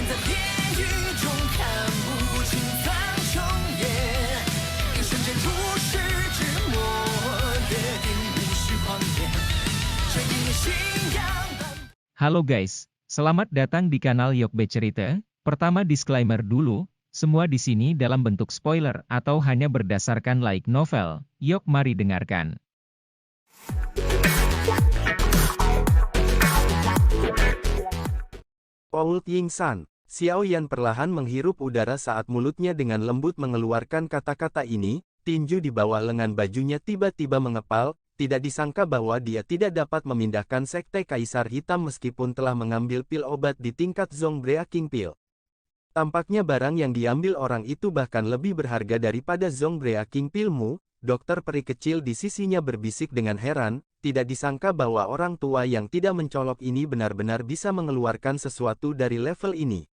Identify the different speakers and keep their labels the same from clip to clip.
Speaker 1: 在地狱中看不清苍穹野，一瞬间如释之末，约定无需狂野，这一念信仰。
Speaker 2: Halo guys, selamat datang di kanal Yokbe Cerita. Pertama disclaimer dulu, semua di sini dalam bentuk spoiler atau hanya berdasarkan light novel. Yok mari dengarkan.
Speaker 3: Old Ying-san, Xiao Yan perlahan menghirup udara saat mulutnya dengan lembut mengeluarkan kata-kata ini, tinju di bawah lengan bajunya tiba-tiba mengepal. Tidak disangka bahwa dia tidak dapat memindahkan sekte Kaisar Hitam meskipun telah mengambil pil obat di tingkat Zong Breaking Pill. Tampaknya barang yang diambil orang itu bahkan lebih berharga daripada Zong Breaking Pill-mu. Dokter peri kecil di sisinya berbisik dengan heran, tidak disangka bahwa orang tua yang tidak mencolok ini benar-benar bisa mengeluarkan sesuatu dari level ini.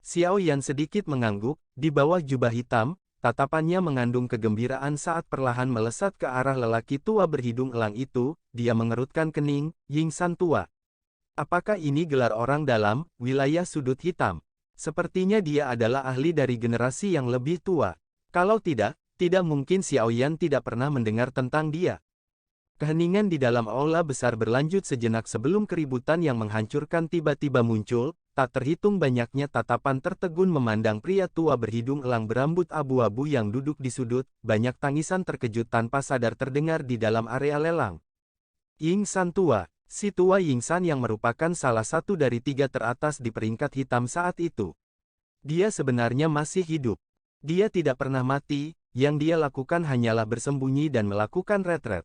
Speaker 3: Xiao Yan sedikit mengangguk, di bawah jubah hitam, tatapannya mengandung kegembiraan saat perlahan melesat ke arah lelaki tua berhidung elang itu. Dia mengerutkan kening. Ying-san tua. Apakah ini gelar orang dalam wilayah sudut hitam? Sepertinya dia adalah ahli dari generasi yang lebih tua. Kalau tidak mungkin Xiao Yan tidak pernah mendengar tentang dia. Keheningan di dalam aula besar berlanjut sejenak sebelum keributan yang menghancurkan tiba-tiba muncul. Tak terhitung banyaknya tatapan tertegun memandang pria tua berhidung elang berambut abu-abu yang duduk di sudut. Banyak tangisan terkejut tanpa sadar terdengar di dalam area lelang. Ying-san tua, si tua Ying-san yang merupakan salah satu dari 3 teratas di peringkat hitam saat itu. Dia sebenarnya masih hidup. Dia tidak pernah mati, yang dia lakukan hanyalah bersembunyi dan melakukan retret.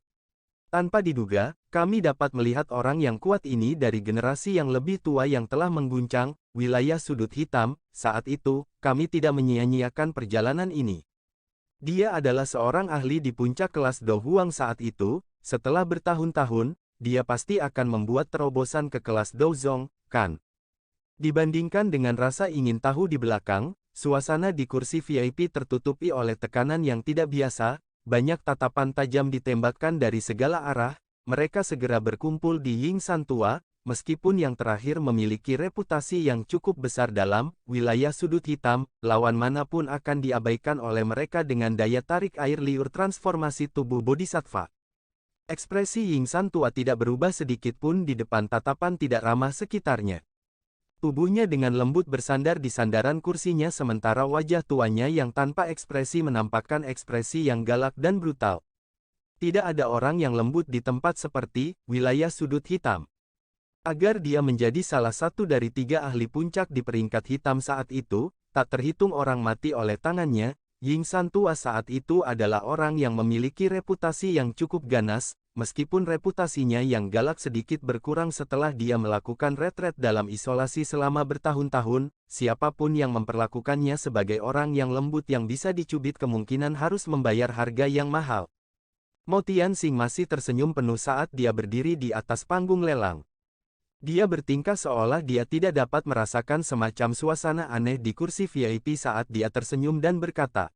Speaker 3: Tanpa diduga, kami dapat melihat orang yang kuat ini dari generasi yang lebih tua yang telah mengguncang wilayah sudut hitam. Saat itu, kami tidak menyia-nyiakan perjalanan ini. Dia adalah seorang ahli di puncak kelas Do Huang saat itu. Setelah bertahun-tahun, dia pasti akan membuat terobosan ke kelas Do Zong, kan? Dibandingkan dengan rasa ingin tahu di belakang, suasana di kursi VIP tertutupi oleh tekanan yang tidak biasa. Banyak tatapan tajam ditembakkan dari segala arah. Mereka segera berkumpul di Ying-san tua, meskipun yang terakhir memiliki reputasi yang cukup besar dalam wilayah sudut hitam. Lawan manapun akan diabaikan oleh mereka dengan daya tarik air liur transformasi tubuh bodhisattva. Ekspresi Ying-san tua tidak berubah sedikit pun di depan tatapan tidak ramah sekitarnya. Tubuhnya dengan lembut bersandar di sandaran kursinya sementara wajah tuanya yang tanpa ekspresi menampakkan ekspresi yang galak dan brutal. Tidak ada orang yang lembut di tempat seperti wilayah sudut hitam. Agar dia menjadi salah satu dari 3 ahli puncak di peringkat hitam saat itu, tak terhitung orang mati oleh tangannya. Ying-san tua saat itu adalah orang yang memiliki reputasi yang cukup ganas, meskipun reputasinya yang galak sedikit berkurang setelah dia melakukan retret dalam isolasi selama bertahun-tahun. Siapapun yang memperlakukannya sebagai orang yang lembut yang bisa dicubit kemungkinan harus membayar harga yang mahal. Mo Tianxing masih tersenyum penuh saat dia berdiri di atas panggung lelang. Dia bertingkah seolah dia tidak dapat merasakan semacam suasana aneh di kursi VIP saat dia tersenyum dan berkata,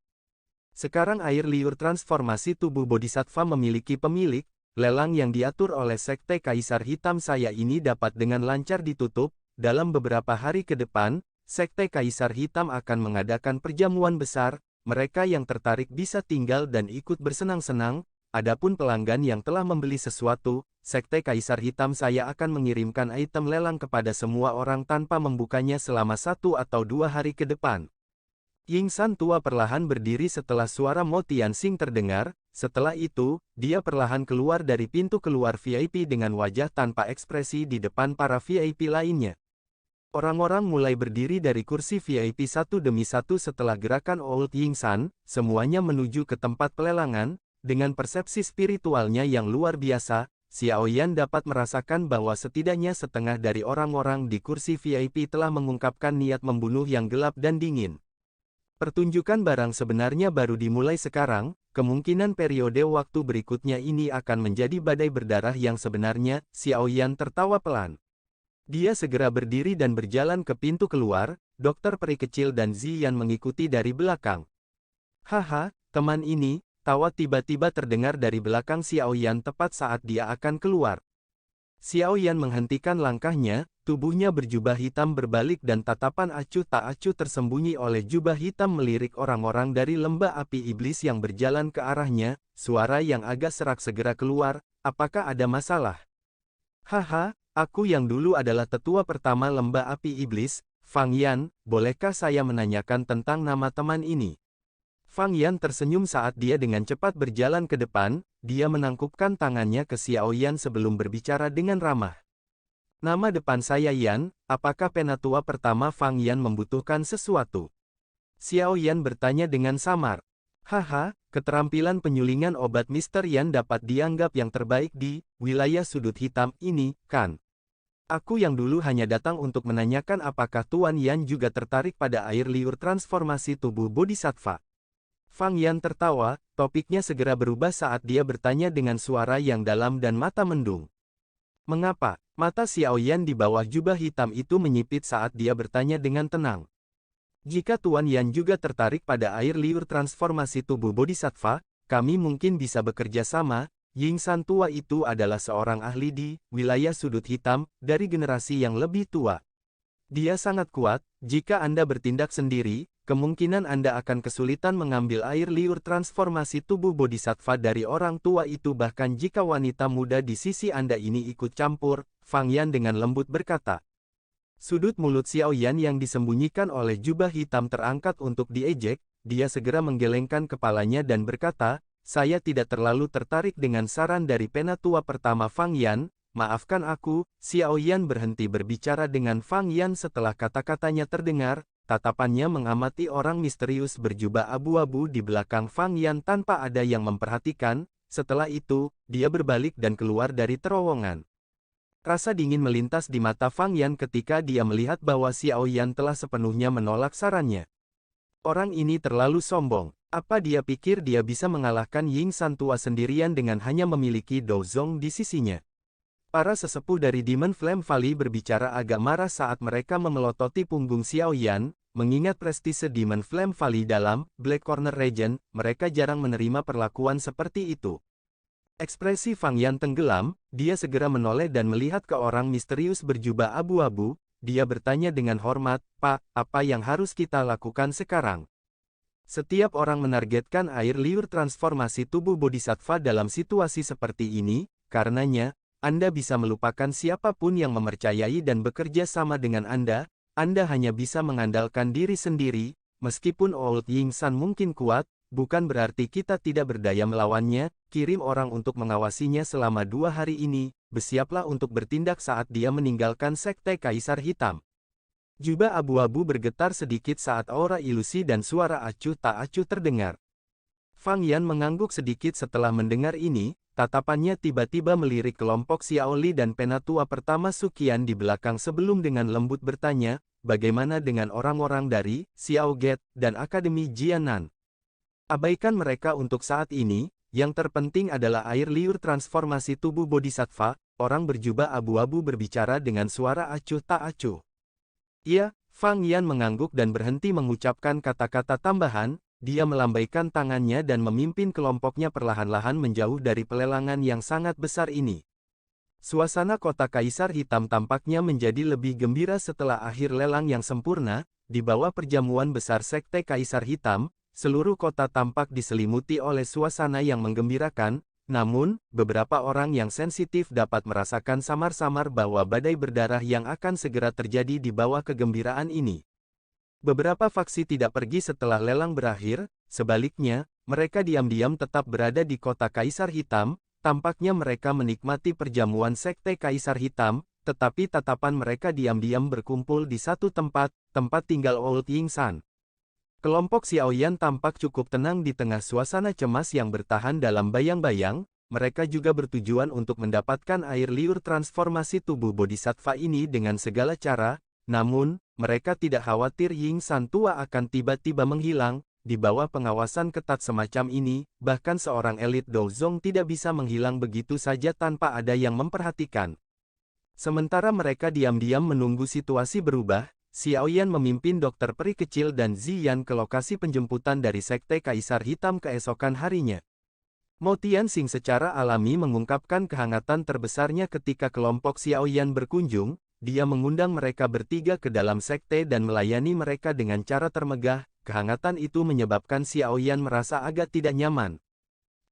Speaker 3: "Sekarang air liur transformasi tubuh bodhisattva memiliki pemilik. Lelang yang diatur oleh Sekte Kaisar Hitam saya ini dapat dengan lancar ditutup. Dalam beberapa hari ke depan, Sekte Kaisar Hitam akan mengadakan perjamuan besar. Mereka yang tertarik bisa tinggal dan ikut bersenang-senang. Adapun pelanggan yang telah membeli sesuatu, Sekte Kaisar Hitam saya akan mengirimkan item lelang kepada semua orang tanpa membukanya selama 1 atau 2 hari ke depan." Ying-san tua perlahan berdiri setelah suara Mo Tianxing terdengar. Setelah itu, dia perlahan keluar dari pintu keluar VIP dengan wajah tanpa ekspresi di depan para VIP lainnya. Orang-orang mulai berdiri dari kursi VIP satu demi satu setelah gerakan Old Ying-san. Semuanya menuju ke tempat pelelangan. Dengan persepsi spiritualnya yang luar biasa, Xiao Yan dapat merasakan bahwa setidaknya setengah dari orang-orang di kursi VIP telah mengungkapkan niat membunuh yang gelap dan dingin. Pertunjukan barang sebenarnya baru dimulai sekarang. Kemungkinan periode waktu berikutnya ini akan menjadi badai berdarah yang sebenarnya. Xiao Yan tertawa pelan. Dia segera berdiri dan berjalan ke pintu keluar. Dokter peri kecil dan Ziyan mengikuti dari belakang. "Haha, teman ini," tawa tiba-tiba terdengar dari belakang Xiao Yan tepat saat dia akan keluar. Xiao Yan menghentikan langkahnya. tubuhnya berjubah hitam berbalik dan tatapan acuh tak acuh tersembunyi oleh jubah hitam melirik orang-orang dari lembah api iblis yang berjalan ke arahnya. Suara yang agak serak segera keluar, apakah ada masalah? Haha, aku yang dulu adalah tetua pertama lembah api iblis, Fang Yan, bolehkah saya menanyakan tentang nama teman ini? Fang Yan tersenyum saat dia dengan cepat berjalan ke depan, dia menangkupkan tangannya ke Xiao Yan sebelum berbicara dengan ramah. Nama depan saya Yan, apakah penatua pertama Fang Yan membutuhkan sesuatu? Xiao Yan bertanya dengan samar. Haha, keterampilan penyulingan obat Mr. Yan dapat dianggap yang terbaik di wilayah sudut hitam ini, kan? Aku yang dulu hanya datang untuk menanyakan apakah Tuan Yan juga tertarik pada air liur transformasi tubuh Bodhisattva. Fang Yan tertawa, topiknya segera berubah saat dia bertanya dengan suara yang dalam dan mata mendung. Mengapa? Mata Xiao Yan di bawah jubah hitam itu menyipit saat dia bertanya dengan tenang. Jika Tuan Yan juga tertarik pada air liur transformasi tubuh Bodhisattva, kami mungkin bisa bekerja sama. Ying San tua itu adalah seorang ahli di wilayah sudut hitam dari generasi yang lebih tua. Dia sangat kuat, jika Anda bertindak sendiri, kemungkinan Anda akan kesulitan mengambil air liur transformasi tubuh Bodhisattva dari orang tua itu bahkan jika wanita muda di sisi Anda ini ikut campur, Fang Yan dengan lembut berkata. Sudut mulut Xiao Yan yang disembunyikan oleh jubah hitam terangkat untuk diejek, dia segera menggelengkan kepalanya dan berkata, saya tidak terlalu tertarik dengan saran dari penatua pertama Fang Yan, maafkan aku. Xiao Yan berhenti berbicara dengan Fang Yan setelah kata-katanya terdengar, tatapannya mengamati orang misterius berjubah abu-abu di belakang Fang Yan tanpa ada yang memperhatikan. Setelah itu, dia berbalik dan keluar dari terowongan. Rasa dingin melintas di mata Fang Yan ketika dia melihat bahwa Xiao Yan telah sepenuhnya menolak sarannya. Orang ini terlalu sombong. Apa dia pikir dia bisa mengalahkan Ying San tua sendirian dengan hanya memiliki Dozong di sisinya? Para sesepuh dari Demon Flame Valley berbicara agak marah saat mereka memelototi punggung Xiao Yan, mengingat prestise Demon Flame Valley dalam Black Corner Region, mereka jarang menerima perlakuan seperti itu. Ekspresi Fang Yan tenggelam, dia segera menoleh dan melihat ke orang misterius berjubah abu-abu, dia bertanya dengan hormat, Pak, apa yang harus kita lakukan sekarang? Setiap orang menargetkan air liur transformasi tubuh Bodhisattva dalam situasi seperti ini, karenanya, Anda bisa melupakan siapapun yang mempercayai dan bekerja sama dengan Anda hanya bisa mengandalkan diri sendiri, meskipun Old Ying San mungkin kuat, bukan berarti kita tidak berdaya melawannya, kirim orang untuk mengawasinya selama 2 hari ini, bersiaplah untuk bertindak saat dia meninggalkan Sekte Kaisar Hitam. Jubah abu-abu bergetar sedikit saat aura ilusi dan suara acuh tak acuh terdengar. Fang Yan mengangguk sedikit setelah mendengar ini, tatapannya tiba-tiba melirik kelompok Xiao Li dan penatua pertama Suqian di belakang sebelum dengan lembut bertanya, bagaimana dengan orang-orang dari Xiao Gate dan Akademi Jianan? Abaikan mereka untuk saat ini, yang terpenting adalah air liur transformasi tubuh Bodhisattva, orang berjubah abu-abu berbicara dengan suara acuh tak acuh. Iya, Fang Yan mengangguk dan berhenti mengucapkan kata-kata tambahan, dia melambaikan tangannya dan memimpin kelompoknya perlahan-lahan menjauh dari pelelangan yang sangat besar ini. Suasana kota Kaisar Hitam tampaknya menjadi lebih gembira setelah akhir lelang yang sempurna, di bawah perjamuan besar Sekte Kaisar Hitam, seluruh kota tampak diselimuti oleh suasana yang menggembirakan. Namun, beberapa orang yang sensitif dapat merasakan samar-samar bahwa badai berdarah yang akan segera terjadi di bawah kegembiraan ini. Beberapa faksi tidak pergi setelah lelang berakhir, sebaliknya, mereka diam-diam tetap berada di kota Kaisar Hitam, tampaknya mereka menikmati perjamuan Sekte Kaisar Hitam, tetapi tatapan mereka diam-diam berkumpul di satu tempat, tempat tinggal Old Ying San. Kelompok Xiao Yan tampak cukup tenang di tengah suasana cemas yang bertahan dalam bayang-bayang, mereka juga bertujuan untuk mendapatkan air liur transformasi tubuh Bodhisattva ini dengan segala cara, namun, mereka tidak khawatir Ying San tua akan tiba-tiba menghilang, di bawah pengawasan ketat semacam ini, bahkan seorang elit Dozong tidak bisa menghilang begitu saja tanpa ada yang memperhatikan. Sementara mereka diam-diam menunggu situasi berubah, Xiao Yan memimpin dokter peri kecil dan Ziyan ke lokasi penjemputan dari Sekte Kaisar Hitam keesokan harinya. Mo Tianxing secara alami mengungkapkan kehangatan terbesarnya ketika kelompok Xiao Yan berkunjung, dia mengundang mereka bertiga ke dalam sekte dan melayani mereka dengan cara termegah. Kehangatan itu menyebabkan Xiao Yan merasa agak tidak nyaman.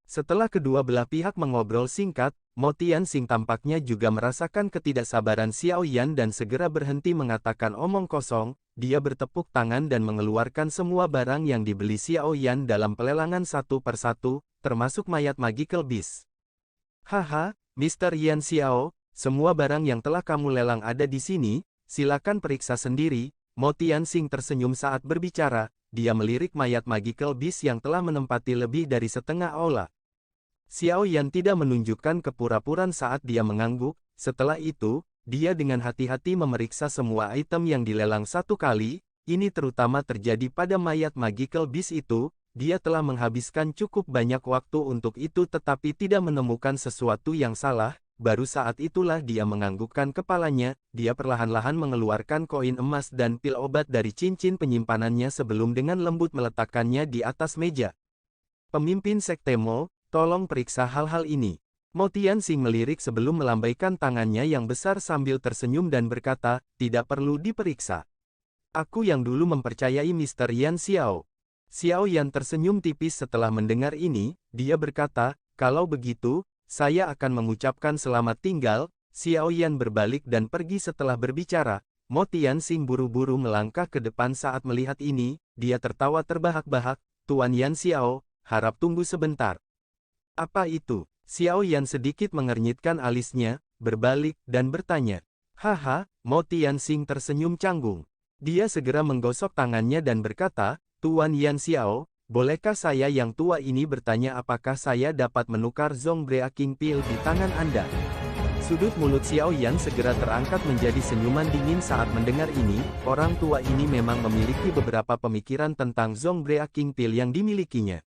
Speaker 3: Setelah kedua belah pihak mengobrol singkat, Mo Tianxing tampaknya juga merasakan ketidaksabaran Xiao Yan dan segera berhenti mengatakan omong kosong. Dia bertepuk tangan dan mengeluarkan semua barang yang dibeli Xiao Yan dalam pelelangan satu persatu, termasuk mayat Magical Beast. Haha, Mr. Yan Xiao, semua barang yang telah kamu lelang ada di sini, silakan periksa sendiri. Mo Tianxing tersenyum saat berbicara, dia melirik mayat Magical Beast yang telah menempati lebih dari setengah aula. Xiao Yan tidak menunjukkan kepura-puraan saat dia mengangguk. Setelah itu, dia dengan hati-hati memeriksa semua item yang dilelang satu kali. Ini terutama terjadi pada mayat Magical Beast itu. Dia telah menghabiskan cukup banyak waktu untuk itu tetapi tidak menemukan sesuatu yang salah. Baru saat itulah dia menganggukkan kepalanya. Dia perlahan-lahan mengeluarkan koin emas dan pil obat dari cincin penyimpanannya sebelum dengan lembut meletakkannya di atas meja. Pemimpin Sekte Mo, tolong periksa hal-hal ini. Mo Tianxing melirik sebelum melambaikan tangannya yang besar sambil tersenyum dan berkata, tidak perlu diperiksa. Aku yang dulu mempercayai Mr. Yan Xiao. Xiao Yan tersenyum tipis setelah mendengar ini, dia berkata, kalau begitu, saya akan mengucapkan selamat tinggal. Xiao Yan berbalik dan pergi setelah berbicara. Mo Tianxing buru-buru melangkah ke depan saat melihat ini, dia tertawa terbahak-bahak, Tuan Yan Xiao, harap tunggu sebentar. Apa itu? Xiao Yan sedikit mengernyitkan alisnya, berbalik, dan bertanya. Haha, Mo Tianxing tersenyum canggung. Dia segera menggosok tangannya dan berkata, Tuan Yan Xiao, bolehkah saya yang tua ini bertanya apakah saya dapat menukar Zong Breaking Pill di tangan Anda? Sudut mulut Xiao Yan segera terangkat menjadi senyuman dingin saat mendengar ini. Orang tua ini memang memiliki beberapa pemikiran tentang Zong Breaking Pill yang dimilikinya.